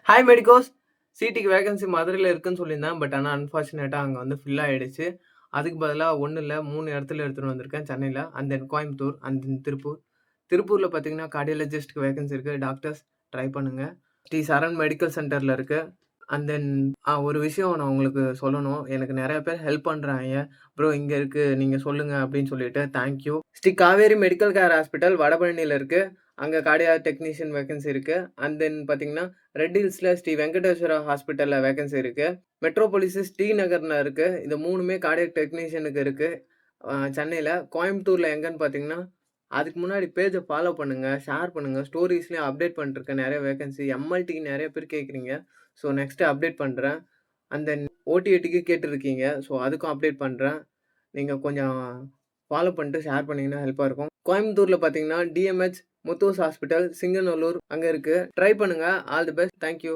Hi medicos. சிடிக்கு vacancy மதுரையில இருக்குன்னு சொல்லியிருந்தேன். பட் ஆனா அன்ஃபார்ச்சுனேட்டா அங்க வந்து ஃபில் ஆயிடுச்சு. அதுக்கு பதிலா 1 இல்ல 3 இடத்துல எடுத்துட்டு வந்திருக்கேன் சென்னையில. And then Coimbatore, and then Tiruppur. திருப்பூர்ல பார்த்தீங்கன்னா கார்டியாலஜிஸ்ட்க்கு வேகன்சி இருக்கு. டாக்டர்ஸ் ட்ரை பண்ணுங்க. ஸ்ரீ சரண் மெடிக்கல் சென்டர்ல இருக்கு. அண்ட் தென் ஒரு விஷயம் நான் உங்களுக்கு சொல்லணும். எனக்கு நெறைய பேர் ஹெல்ப் பண்றாங்க. "ப்ரோ இங்க இருக்கு. நீங்க சொல்லுங்க" அப்படின்னு சொல்லிட்டு. Thank you. Shri Kaveri medical care hospital வடபழனியில இருக்கு. அங்க கார்டியாக் டெக்னீஷியன் வேகன்சி இருக்கு. அண்ட் தென் பார்த்தீங்கன்னா, ரெட் ஹில்ஸ்ல ஸ்ரீ வெங்கடேஸ்வரா ஹாஸ்பிட்டல்ல வேகன்சி இருக்கு. மெட்ரோபோலிஸ் ஸ்ரீநகர்ல இருக்கு. இந்த 3மே கார்டியாக் டெக்னீஷியனுக்கு இருக்கு. சென்னையில. கோயம்புத்தூர்ல எங்கன்னு பார்த்தீங்கன்னா, அதுக்கு முன்னாடி பேஜ ஃபாலோ பண்ணுங்க, ஷேர் பண்ணுங்க. ஸ்டோரீஸ்லயும் அப்டேட் பண்ணிட்டுருக்கேன் நெறைய வேகன்சி. எம்எல்டிக்கு நெறைய பேர் கேட்குறீங்க. ஸோ நெக்ஸ்ட் அப்டேட் பண்றேன். அண்ட் தென் ஓடிஏடிக்கு கேட்டுருக்கீங்க. ஸோ அதுக்கும் அப்டேட் பண்றேன். நீங்க கொஞ்சம் ஃபாலோ பண்ணிட்டு ஷேர் பண்ணீங்கன்னா ஹெல்ப்பா இருக்கும். கோயம்புத்தூர்ல பார்த்தீங்கன்னா, டிஎம்ஹெச் முத்தூஸ் ஹாஸ்பிட்டல், சிங்கநல்லூர் அங்க இருக்கு. ட்ரை பண்ணுங்க. All the best. Thank you.